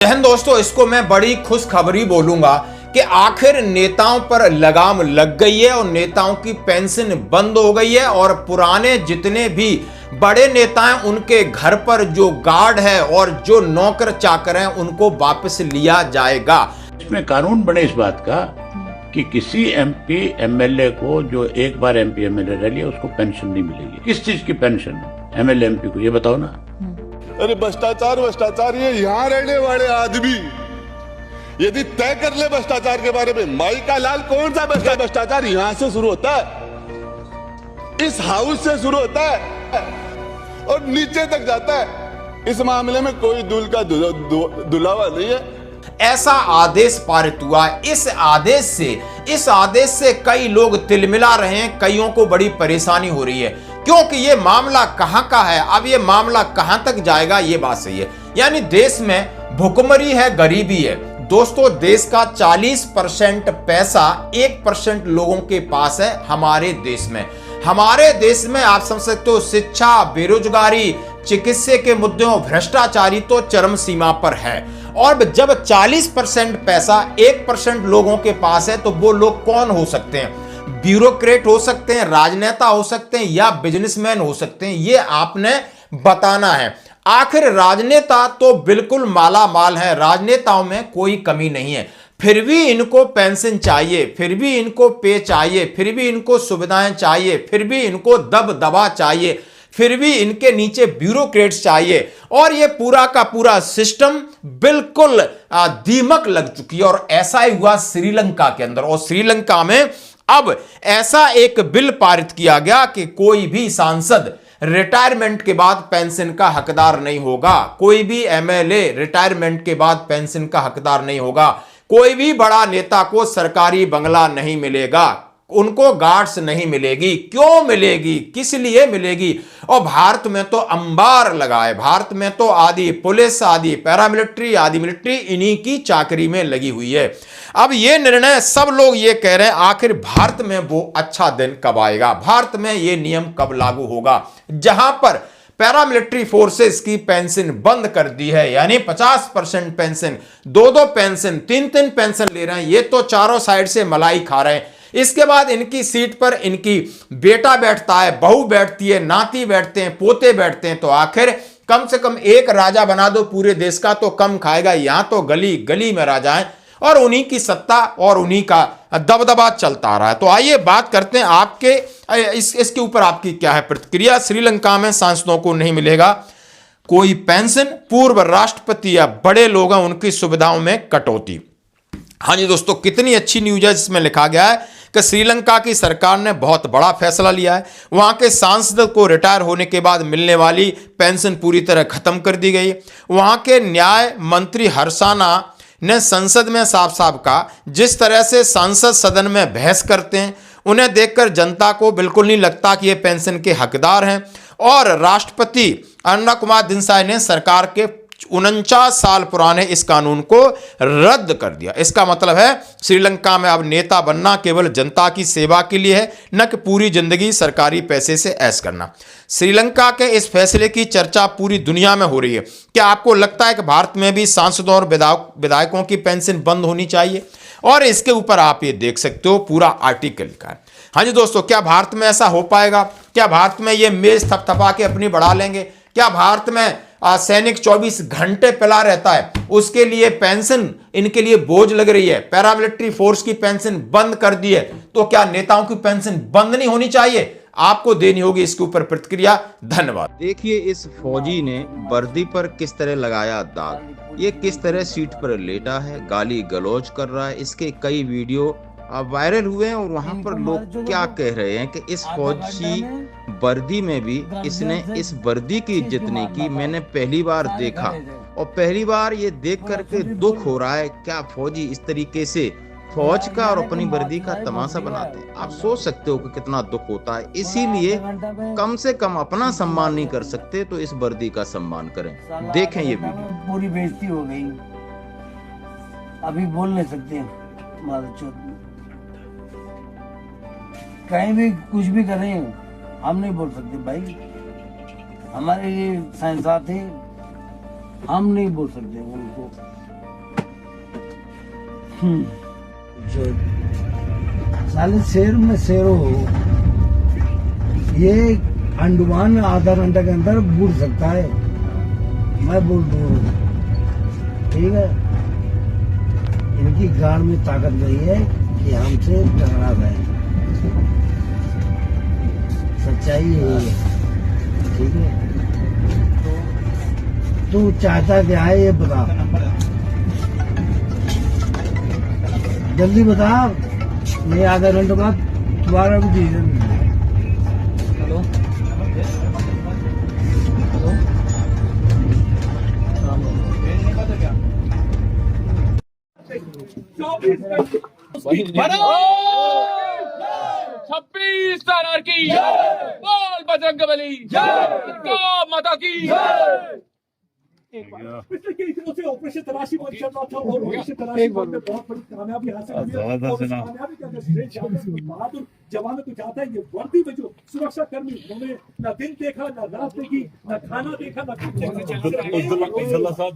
बहन दोस्तों, इसको मैं बड़ी खुशखबरी बोलूंगा कि आखिर नेताओं पर लगाम लग गई है और नेताओं की पेंशन बंद हो गई है और पुराने जितने भी बड़े नेता हैं उनके घर पर जो गार्ड है और जो नौकर चाकर हैं उनको वापस लिया जाएगा। इसमें कानून बने इस बात का कि किसी एमपी एमएलए को जो एक बार एमपी एमएलए रह लिया उसको पेंशन नहीं मिलेगी। किस चीज की पेंशन एमएलए एमपी को, ये बताओ ना। अरे भ्रष्टाचार, ये यहाँ रहने वाले आदमी यदि तय कर ले भ्रष्टाचार के बारे में, माई का लाल कौन सा भ्रष्टाचार यहाँ से शुरू होता है, इस हाउस से शुरू होता है और नीचे तक जाता है। इस मामले में कोई दूल्हा का दुलावा नहीं है। ऐसा आदेश पारित हुआ। इस आदेश से कई लोग तिलमिला रहे हैं, कईयों को बड़ी परेशानी हो रही है क्योंकि ये मामला कहां का है, अब ये मामला कहां तक जाएगा, ये बात सही है। यानी देश में भुखमरी है, गरीबी है। दोस्तों, देश का 40% पैसा 1% लोगों के पास है। हमारे देश में आप समझ सकते हो शिक्षा, बेरोजगारी, चिकित्सा के मुद्दों, भ्रष्टाचारी तो चरम सीमा पर है। और जब 40% पैसा 1% लोगों के पास है तो वो लोग कौन हो सकते हैं? ब्यूरोक्रेट हो सकते हैं, राजनेता हो सकते हैं या बिजनेसमैन हो सकते हैं, ये आपने बताना है। आखिर राजनेता तो बिल्कुल माला माल है, राजनेताओं में कोई कमी नहीं है, फिर भी इनको पेंशन चाहिए, फिर भी इनको पे चाहिए, फिर भी इनको सुविधाएं चाहिए, फिर भी इनको दबदबा चाहिए, फिर भी इनके नीचे ब्यूरोक्रेट्स चाहिए और ये पूरा का पूरा सिस्टम बिल्कुल दीमक लग चुकी है। और ऐसा ही हुआ श्रीलंका के अंदर, और श्रीलंका में अब ऐसा एक बिल पारित किया गया कि कोई भी सांसद रिटायरमेंट के बाद पेंशन का हकदार नहीं होगा, कोई भी एमएलए रिटायरमेंट के बाद पेंशन का हकदार नहीं होगा, कोई भी बड़ा नेता को सरकारी बंगला नहीं मिलेगा, उनको गार्ड्स नहीं मिलेगी। क्यों मिलेगी, किस लिए मिलेगी? और भारत में तो अंबार लगा है, भारत में तो आदि पुलिस, आदि पैरामिलिट्री, आदि मिलिट्री इन्हीं की चाकरी में लगी हुई है। अब ये निर्णय सब लोग ये कह रहे हैं आखिर भारत में वो अच्छा दिन कब आएगा, भारत में ये नियम कब लागू होगा जहां पर पैरामिलिट्री फोर्सेस की पेंशन बंद कर दी है। यानी 50% पेंशन, 2 पेंशन, 3 पेंशन ले रहे हैं। ये तो चारों साइड से मलाई खा रहे हैं। इसके बाद इनकी सीट पर इनकी बेटा बैठता है, बहू बैठती है, नाती बैठते हैं, पोते बैठते हैं। तो आखिर कम से कम एक राजा बना दो पूरे देश का तो कम खाएगा। यहां तो गली गली में राजा है और उन्हीं की सत्ता और उन्हीं का दबदबा चलता आ रहा है। तो आइए बात करते हैं आपके इसके ऊपर आपकी क्या है प्रतिक्रिया। श्रीलंका में सांसदों को नहीं मिलेगा कोई पेंशन, पूर्व राष्ट्रपति या बड़े लोग हैं उनकी सुविधाओं में कटौती। हाँ जी दोस्तों, कितनी अच्छी न्यूज है जिसमें लिखा गया है कि श्रीलंका की सरकार ने बहुत बड़ा फैसला लिया है। वहां के सांसद को रिटायर होने के बाद मिलने वाली पेंशन पूरी तरह खत्म कर दी गई। वहां के न्याय मंत्री हर्षाना ने संसद में साफ साफ कहा, जिस तरह से सांसद सदन में बहस करते हैं उन्हें देखकर जनता को बिल्कुल नहीं लगता कि ये पेंशन के हकदार हैं। और राष्ट्रपति अन्ना कुमार दिनसाई ने सरकार के 49 साल पुराने इस कानून को रद्द कर दिया। इसका मतलब है श्रीलंका में अब नेता बनना केवल जनता की सेवा के लिए है, न कि पूरी जिंदगी सरकारी पैसे से ऐश करना। श्रीलंका के इस फैसले की चर्चा पूरी दुनिया में हो रही है। क्या आपको लगता है कि भारत में भी सांसदों और विधायकों की पेंशन बंद होनी चाहिए? और इसके ऊपर आप ये देख सकते हो पूरा आर्टिकल लिखा है। हाँ जी दोस्तों, क्या भारत में ऐसा हो पाएगा? क्या भारत में ये मेज थपथपा के अपनी बढ़ा लेंगे? क्या भारत में सैनिक 24 घंटे पिला रहता है, उसके लिए पेंशन इनके लिए बोझ लग रही है? पैरामिलिट्री फोर्स की पेंशन बंद कर दी है, तो क्या नेताओं की पेंशन बंद नहीं होनी चाहिए? आपको देनी होगी इसके ऊपर प्रतिक्रिया। धन्यवाद। देखिए इस फौजी ने वर्दी पर किस तरह लगाया दाग, ये किस तरह सीट पर लेटा है, गाली गलौज कर रहा है। इसके कई वीडियो वायरल हुए हैं और वहां पर लोग क्या कह रहे हैं कि इस फौजी वर्दी में भी इसने इस वर्दी की इज्जत नहीं की। मैंने पहली बार देखा और पहली बार ये देख करके दुख हो रहा है। क्या फौजी इस तरीके से फौज का और अपनी वर्दी का तमाशा बनाते हैं? आप सोच सकते हो कि कितना दुख होता है। इसीलिए कम से कम अपना सम्मान नहीं कर सकते तो इस वर्दी का सम्मान करें। देखें ये वीडियो। पूरी बेइज्जती हो गई, अभी बोल नहीं सकते, कहीं भी कुछ भी करें हम नहीं बोल सकते भाई, हमारे ये संस्था थे, हम नहीं बोल सकते उनको। जो साले शेर में शेरो हो, ये अंडमान आधा घंटे के अंदर बूढ़ सकता है। मैं बोल दूँ, ठीक है, इनकी गाड़ में ताकत नहीं है कि हमसे टकरा गए। सच्चाई यही है, ठीक है। तू चाहता क्या है ये बता, जल्दी बता, ये आधा घंटे बाद तुम्हारा भी डिसीजन। हेलो छब्बीस तारार की बोल बजरंगबली माता की। पिछले कई दिनों से ऑपरेशन तलाशी बंद चल रहा था और ऑपरेशन तलाशी बंद में बहुत बड़ी कामयाबी हासिल हुई है। और उस कामयाबी का अगर बहादुर जवानों को चाहता है, ये वर्दी में जो सुरक्षा कर्मी, उन्होंने न दिन देखा, न रात देखी, न खाना देखा, न कुछ देखा।